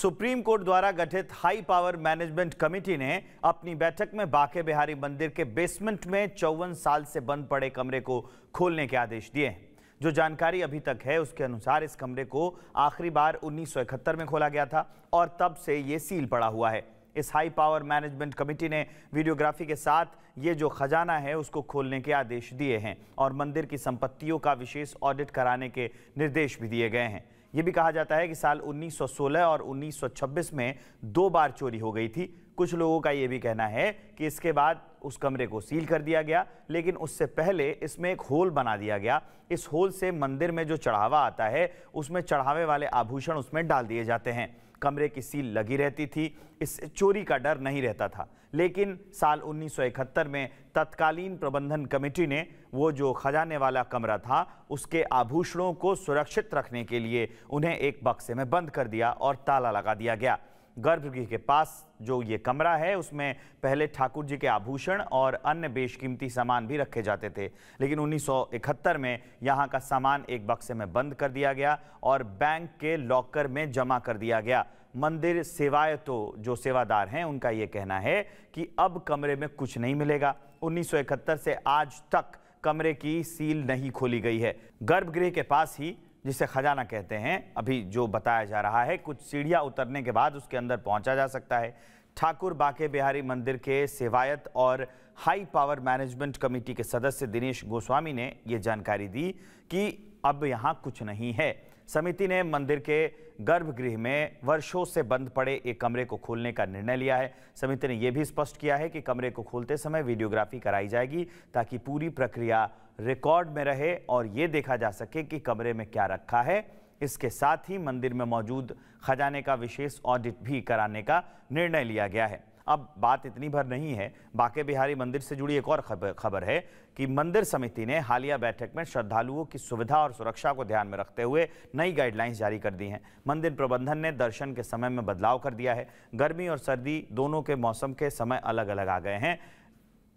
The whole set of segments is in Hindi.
सुप्रीम कोर्ट द्वारा गठित हाई पावर मैनेजमेंट कमेटी ने अपनी बैठक में बांके बिहारी मंदिर के बेसमेंट में 54 साल से बंद पड़े कमरे को खोलने के आदेश दिए हैं। जो जानकारी अभी तक है उसके अनुसार इस कमरे को आखिरी बार 1971 में खोला गया था और तब से ये सील पड़ा हुआ है। इस हाई पावर मैनेजमेंट कमेटी ने वीडियोग्राफी के साथ ये जो खजाना है उसको खोलने के आदेश दिए हैं और मंदिर की संपत्तियों का विशेष ऑडिट कराने के निर्देश भी दिए गए हैं। ये भी कहा जाता है कि साल 1916 और 1926 में 2 बार चोरी हो गई थी। कुछ लोगों का ये भी कहना है कि इसके बाद उस कमरे को सील कर दिया गया, लेकिन उससे पहले इसमें एक होल बना दिया गया। इस होल से मंदिर में जो चढ़ावा आता है उसमें चढ़ावे वाले आभूषण उसमें डाल दिए जाते हैं। कमरे की सील लगी रहती थी, इससे चोरी का डर नहीं रहता था। लेकिन साल 1971 में तत्कालीन प्रबंधन कमेटी ने वो जो खजाने वाला कमरा था उसके आभूषणों को सुरक्षित रखने के लिए उन्हें एक बक्से में बंद कर दिया और ताला लगा दिया गया। गर्भगृह के पास जो ये कमरा है उसमें पहले ठाकुर जी के आभूषण और अन्य बेशकीमती सामान भी रखे जाते थे, लेकिन 1971 में यहाँ का सामान एक बक्से में बंद कर दिया गया और बैंक के लॉकर में जमा कर दिया गया। मंदिर सेवायतों जो सेवादार हैं उनका ये कहना है कि अब कमरे में कुछ नहीं मिलेगा। 1971 से आज तक कमरे की सील नहीं खोली गई है। गर्भगृह के पास ही, जिसे खजाना कहते हैं, अभी जो बताया जा रहा है, कुछ सीढ़ियां उतरने के बाद उसके अंदर पहुंचा जा सकता है। ठाकुर बांके बिहारी मंदिर के सेवायत और हाई पावर मैनेजमेंट कमेटी के सदस्य दिनेश गोस्वामी ने यह जानकारी दी कि अब यहां कुछ नहीं है। समिति ने मंदिर के गर्भगृह में वर्षों से बंद पड़े एक कमरे को खोलने का निर्णय लिया है। समिति ने यह भी स्पष्ट किया है कि कमरे को खोलते समय वीडियोग्राफी कराई जाएगी ताकि पूरी प्रक्रिया रिकॉर्ड में रहे और ये देखा जा सके कि कमरे में क्या रखा है। इसके साथ ही मंदिर में मौजूद खजाने का विशेष ऑडिट भी कराने का निर्णय लिया गया है। अब बात इतनी भर नहीं है, बांके बिहारी मंदिर से जुड़ी एक और खबर है कि मंदिर समिति ने हालिया बैठक में श्रद्धालुओं की सुविधा और सुरक्षा को ध्यान में रखते हुए नई गाइडलाइंस जारी कर दी हैं। मंदिर प्रबंधन ने दर्शन के समय में बदलाव कर दिया है। गर्मी और सर्दी दोनों के मौसम के समय अलग अलग आ गए हैं।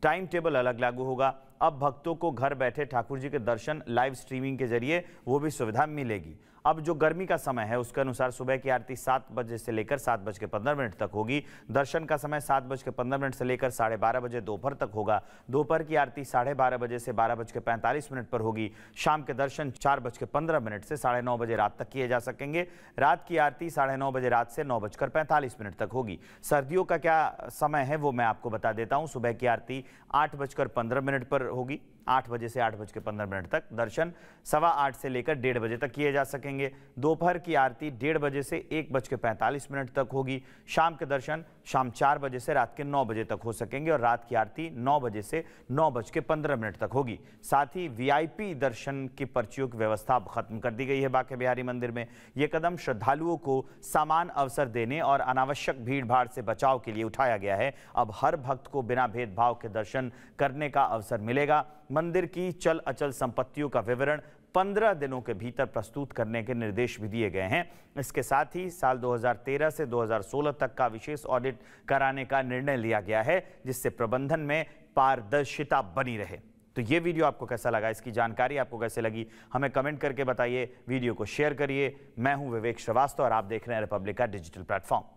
टाइम टेबल अलग लागू होगा। अब भक्तों को घर बैठे ठाकुर जी के दर्शन लाइव स्ट्रीमिंग के जरिए वो भी सुविधा मिलेगी। अब जो गर्मी का समय है उसके अनुसार सुबह की आरती 7 बजे से लेकर 7:15 तक होगी। दर्शन का समय 7:15 से लेकर 12:30 बजे दोपहर तक होगा। दोपहर की आरती 12:30 बजे से 12:45 पर होगी। शाम के दर्शन 4:15 से 9:30 बजे रात तक किए जा सकेंगे। रात की आरती 9:30 बजे रात से 9:45 तक होगी। सर्दियों का क्या समय है वो मैं आपको बता देता हूँ। सुबह की आरती 8:15 पर होगी, 8 बजे से 8:15 तक। दर्शन 8:15 से लेकर 1:30 बजे तक किए जा सकेंगे। दोपहर की आरती 1:30 बजे से 1:45 तक होगी। शाम के दर्शन शाम 4 बजे से रात के 9 बजे तक हो सकेंगे और रात की आरती 9 बजे से 9:15 तक होगी। साथ ही वीआईपी दर्शन की पर्चियों की व्यवस्था खत्म कर दी गई है बांके बिहारी मंदिर में। यह कदम श्रद्धालुओं को समान अवसर देने और अनावश्यक भीड़ भाड़ से बचाव के लिए उठाया गया है। अब हर भक्त को बिना भेदभाव के दर्शन करने का अवसर मिलेगा। मंदिर की चल अचल संपत्तियों का विवरण 15 दिनों के भीतर प्रस्तुत करने के निर्देश भी दिए गए हैं। इसके साथ ही साल 2013 से 2016 तक का विशेष ऑडिट कराने का निर्णय लिया गया है, जिससे प्रबंधन में पारदर्शिता बनी रहे। तो ये वीडियो आपको कैसा लगा, इसकी जानकारी आपको कैसे लगी, हमें कमेंट करके बताइए। वीडियो को शेयर करिए। मैं हूं विवेक श्रीवास्तव और आप देख रहे हैं रिपब्लिक का डिजिटल प्लेटफॉर्म।